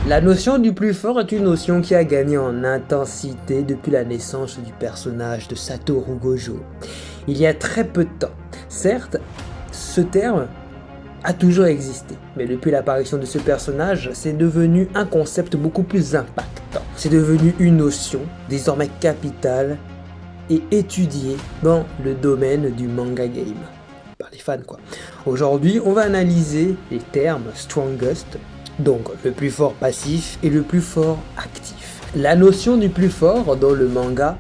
La notion du plus fort est une notion qui a gagné en intensité depuis la naissance du personnage de Satoru Gojo, il y a très peu de temps. Certes, ce terme a toujours existé, mais depuis l'apparition de ce personnage, c'est devenu un concept beaucoup plus impactant. C'est devenu une notion désormais capitale et étudiée dans le domaine du manga game, par les fans quoi. Aujourd'hui, on va analyser les termes strongest, donc le plus fort passif et le plus fort actif. La notion du plus fort dans le manga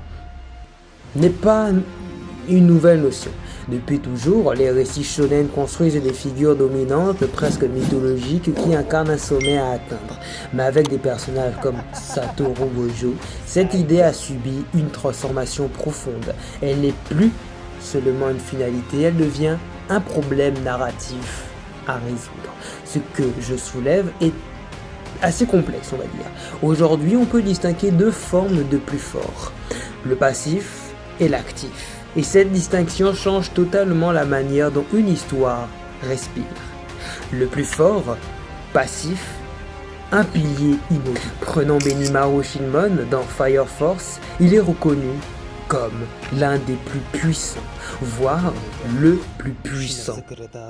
n'est pas une nouvelle notion. Depuis toujours, les récits shonen construisent des figures dominantes, presque mythologiques, qui incarnent un sommet à atteindre. Mais avec des personnages comme Satoru Gojo, cette idée a subi une transformation profonde. Elle n'est plus seulement une finalité, elle devient un problème narratif à résoudre. Ce que je soulève est assez complexe, on va dire. Aujourd'hui, on peut distinguer deux formes de plus fort, le passif et l'actif. Et cette distinction change totalement la manière dont une histoire respire. Le plus fort, passif, un pilier immobile. Prenons Benimaru Shinmon dans Fire Force, il est reconnu comme l'un des plus puissants, voire le plus puissant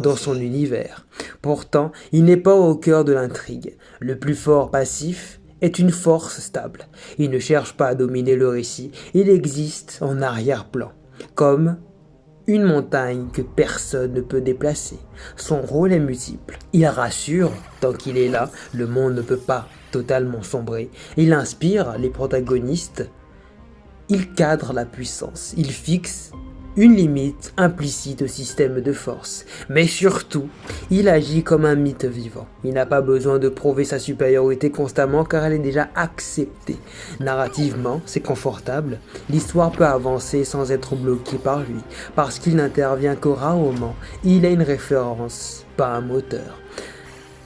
dans son univers. Pourtant, il n'est pas au cœur de l'intrigue. Le plus fort passif est une force stable. Il ne cherche pas à dominer le récit, il existe en arrière-plan, comme une montagne que personne ne peut déplacer. Son rôle est multiple. Il rassure, tant qu'il est là, le monde ne peut pas totalement sombrer. Il inspire les protagonistes. Il cadre la puissance, il fixe une limite implicite au système de force, mais surtout, il agit comme un mythe vivant. Il n'a pas besoin de prouver sa supériorité constamment car elle est déjà acceptée. Narrativement, c'est confortable, l'histoire peut avancer sans être bloquée par lui, parce qu'il n'intervient que rarement, il est une référence, pas un moteur.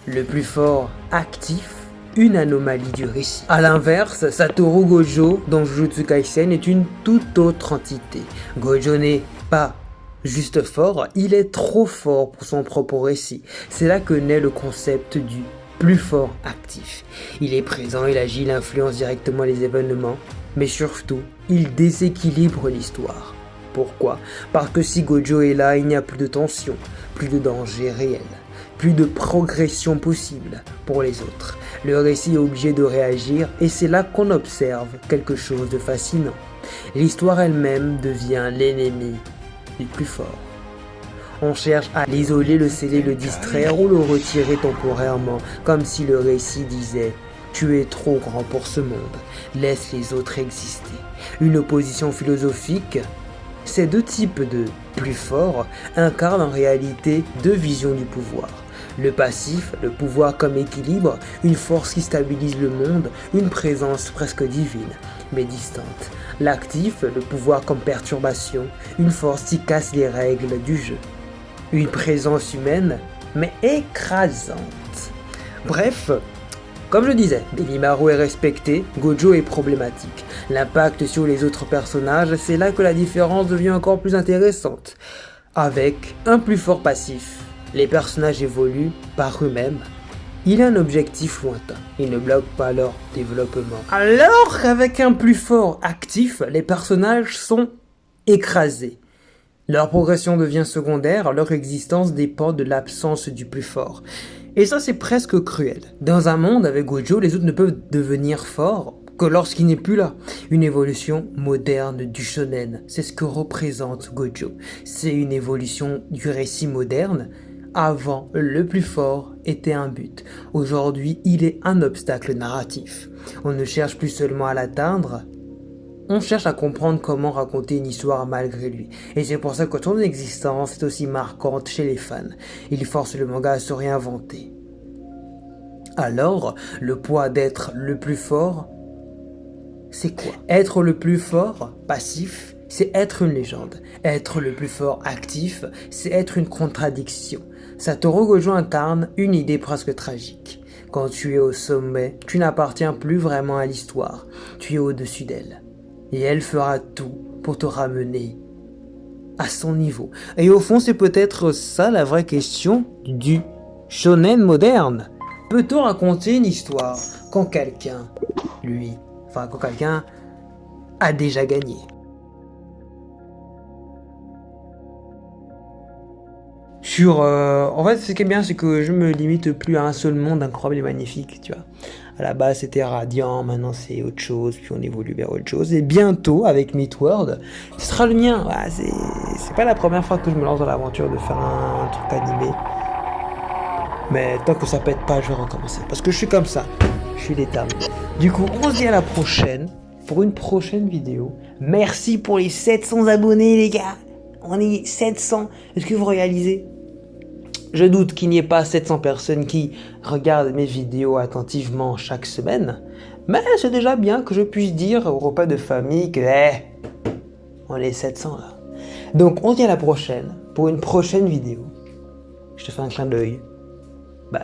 Le plus fort actif, une anomalie du récit. A l'inverse, Satoru Gojo dans Jujutsu Kaisen est une toute autre entité. Gojo n'est pas juste fort, il est trop fort pour son propre récit. C'est là que naît le concept du plus fort actif. Il est présent, il agit, il influence directement les événements, mais surtout, il déséquilibre l'histoire. Pourquoi? Parce que si Gojo est là, il n'y a plus de tension, plus de danger réel, plus de progression possible pour les autres. Le récit est obligé de réagir et c'est là qu'on observe quelque chose de fascinant. L'histoire elle-même devient l'ennemi du plus fort. On cherche à l'isoler, le sceller, le distraire ou le retirer temporairement, comme si le récit disait « Tu es trop grand pour ce monde, laisse les autres exister ». Une opposition philosophique. Ces deux types de plus forts incarnent en réalité deux visions du pouvoir. Le passif, le pouvoir comme équilibre, une force qui stabilise le monde, une présence presque divine, mais distante. L'actif, le pouvoir comme perturbation, une force qui casse les règles du jeu. Une présence humaine, mais écrasante. Bref, comme je disais, Benimaru est respecté, Gojo est problématique. L'impact sur les autres personnages, c'est là que la différence devient encore plus intéressante. Avec un plus fort passif, les personnages évoluent par eux-mêmes. Il a un objectif lointain, il ne bloque pas leur développement. Alors qu'avec un plus fort actif, les personnages sont écrasés. Leur progression devient secondaire, leur existence dépend de l'absence du plus fort. Et ça c'est presque cruel. Dans un monde avec Gojo, les autres ne peuvent devenir forts que lorsqu'il n'est plus là. Une évolution moderne du shonen, c'est ce que représente Gojo. C'est une évolution du récit moderne. Avant, le plus fort était un but. Aujourd'hui, il est un obstacle narratif. On ne cherche plus seulement à l'atteindre, on cherche à comprendre comment raconter une histoire malgré lui. Et c'est pour ça que son existence est aussi marquante chez les fans. Il force le manga à se réinventer. Alors, le poids d'être le plus fort, c'est quoi? Être le plus fort, passif, c'est être une légende. Être le plus fort, actif, c'est être une contradiction. Satoru Gojo incarne une idée presque tragique. Quand tu es au sommet, tu n'appartiens plus vraiment à l'histoire. Tu es au-dessus d'elle. Et elle fera tout pour te ramener à son niveau. Et au fond, c'est peut-être ça la vraie question du shonen moderne. Peut-on raconter une histoire quand quelqu'un, quand quelqu'un a déjà gagné? En fait, ce qui est bien, c'est que je me limite plus à un seul monde incroyable et magnifique, tu vois. À la base, c'était Radiant, maintenant c'est autre chose, puis on évolue vers autre chose. Et bientôt, avec Midworld, ce sera le mien. Ouais, c'est pas la première fois que je me lance dans l'aventure de faire un truc animé. Mais tant que ça pète pas, je vais recommencer. Parce que je suis comme ça. Je suis l'état. Du coup, on se dit à la prochaine, pour une prochaine vidéo. Merci pour les 700 abonnés, les gars. On est 700. Est-ce que vous réalisez? Je doute qu'il n'y ait pas 700 personnes qui regardent mes vidéos attentivement chaque semaine, mais c'est déjà bien que je puisse dire au repas de famille que on est 700 là. Donc on se dit à la prochaine pour une prochaine vidéo. Je te fais un clin d'œil. Bye.